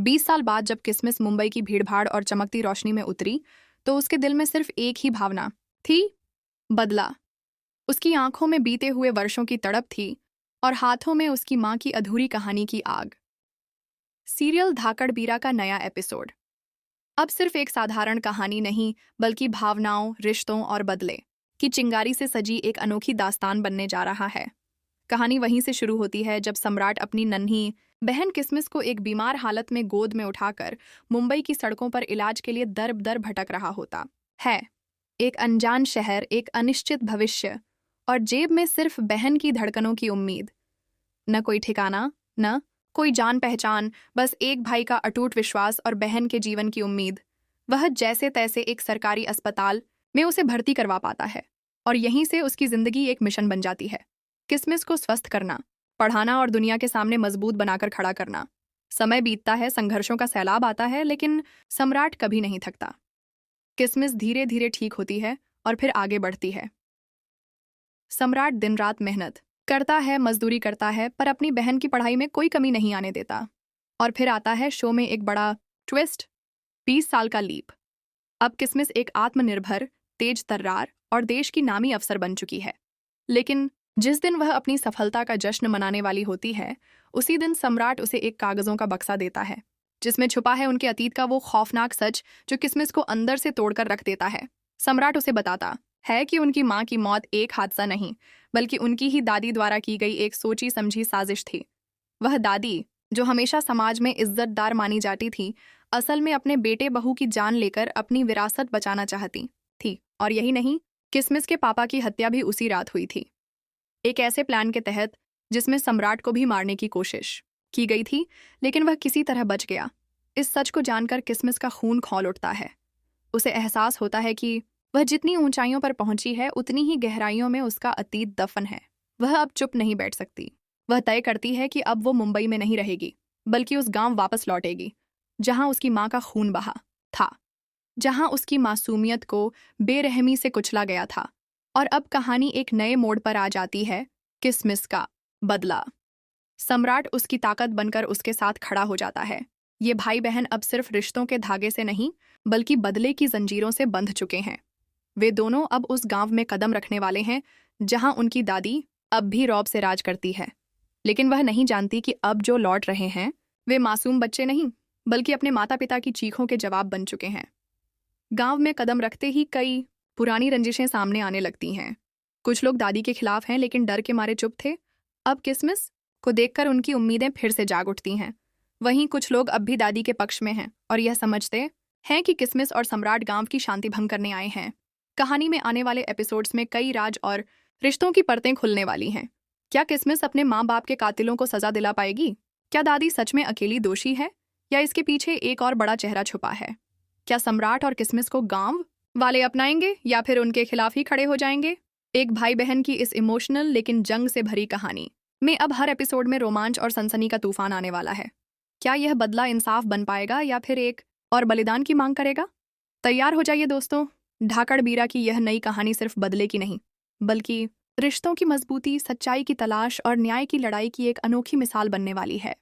20 साल बाद जब किसमिस मुंबई की भीड़भाड़ और चमकती रोशनी में उतरी तो उसके दिल में सिर्फ एक ही भावना थी, बदला। उसकी आंखों में बीते हुए वर्षों की तड़प थी और हाथों में उसकी मां की अधूरी कहानी की आग। सीरियल धाकड़ बीरा का नया एपिसोड अब सिर्फ एक साधारण कहानी नहीं, बल्कि भावनाओं, रिश्तों और बदले की चिंगारी से सजी एक अनोखी दास्तान बनने जा रहा है। कहानी वहीं से शुरू होती है जब सम्राट अपनी नन्ही बहन किसमिस को एक बीमार हालत में गोद में उठाकर मुंबई की सड़कों पर इलाज के लिए दर दर भटक रहा होता है। एक अनजान शहर, एक अनिश्चित भविष्य और जेब में सिर्फ बहन की धड़कनों की उम्मीद। न कोई ठिकाना, न कोई जान पहचान, बस एक भाई का अटूट विश्वास और बहन के जीवन की उम्मीद। वह जैसे तैसे एक सरकारी अस्पताल में उसे भर्ती करवा पाता है और यहीं से उसकी जिंदगी एक मिशन बन जाती है। किसमिस को स्वस्थ करना, पढ़ाना और दुनिया के सामने मजबूत बनाकर खड़ा करना। समय बीतता है, संघर्षों का सैलाब आता है, लेकिन सम्राट कभी नहीं थकता। किसमिस धीरे धीरे ठीक होती है और फिर आगे बढ़ती है। सम्राट दिन रात मेहनत करता है, मजदूरी करता है, पर अपनी बहन की पढ़ाई में कोई कमी नहीं आने देता। और फिर आता है शो में एक बड़ा ट्विस्ट, 20 साल का लीप। अब किसमिस एक आत्मनिर्भर, तेज तर्रार और देश की नामी अफसर बन चुकी है। लेकिन जिस दिन वह अपनी सफलता का जश्न मनाने वाली होती है, उसी दिन सम्राट उसे एक कागजों का बक्सा देता है, जिसमें छुपा है उनके अतीत का वो खौफनाक सच जो किसमिस को अंदर से तोड़कर रख देता है। सम्राट उसे बताता है कि उनकी मां की मौत एक हादसा नहीं, बल्कि उनकी ही दादी द्वारा की गई एक सोची समझी साजिश थी। वह दादी, जो हमेशा समाज में इज्जतदार मानी जाती थी, असल में अपने बेटे बहू की जान लेकर अपनी विरासत बचाना चाहती थी। और यही नहीं, किसमिस के पापा की हत्या भी उसी रात हुई थी, एक ऐसे प्लान के तहत जिसमें सम्राट को भी मारने की कोशिश की गई थी, लेकिन वह किसी तरह बच गया। इस सच को जानकर किसमिस का खून खौल उठता है। उसे एहसास होता है कि वह जितनी ऊंचाइयों पर पहुंची है, उतनी ही गहराइयों में उसका अतीत दफन है। वह अब चुप नहीं बैठ सकती। वह तय करती है कि अब वो मुंबई में नहीं रहेगी, बल्कि उस गांव वापस लौटेगी जहां उसकी मां का खून बहा था, जहां उसकी मासूमियत को बेरहमी से कुचला गया था। और अब कहानी एक नए मोड़ पर आ जाती है, किसमिस का बदला। सम्राट उसकी ताकत बनकर उसके साथ खड़ा हो जाता है। ये भाई बहन अब सिर्फ रिश्तों के धागे से नहीं, बल्कि बदले की जंजीरों से बंध चुके हैं। वे दोनों अब उस गांव में कदम रखने वाले हैं जहां उनकी दादी अब भी रौब से राज करती है। लेकिन वह नहीं जानती कि अब जो लौट रहे हैं वे मासूम बच्चे नहीं, बल्कि अपने माता पिता की चीखों के जवाब बन चुके हैं। गांव में कदम रखते ही कई पुरानी रंजिशें सामने आने लगती हैं। कुछ लोग दादी के खिलाफ हैं, लेकिन डर के मारे चुप थे। अब किसमिस को देखकर उनकी उम्मीदें फिर से जाग उठती हैं। वहीं कुछ लोग अब भी दादी के पक्ष में हैं और यह समझते हैं कि किसमिस और सम्राट गांव की शांति भंग करने आए हैं। कहानी में आने वाले एपिसोड्स में कई राज और रिश्तों की परतें खुलने वाली हैं। क्या किसमिस अपने माँ बाप के कातिलों को सजा दिला पाएगी? क्या दादी सच में अकेली दोषी है, या इसके पीछे एक और बड़ा चेहरा छुपा है? क्या सम्राट और किसमिस को गांव वाले अपनाएंगे या फिर उनके खिलाफ ही खड़े हो जाएंगे? एक भाई बहन की इस इमोशनल लेकिन जंग से भरी कहानी में अब हर एपिसोड में रोमांच और सनसनी का तूफान आने वाला है। क्या यह बदला इंसाफ बन पाएगा या फिर एक और बलिदान की मांग करेगा? तैयार हो जाइए दोस्तों। धाकड़ बीरा की यह नई कहानी सिर्फ बदले की नहीं, बल्कि रिश्तों की मजबूती, सच्चाई की तलाश और न्याय की लड़ाई की एक अनोखी मिसाल बनने वाली है।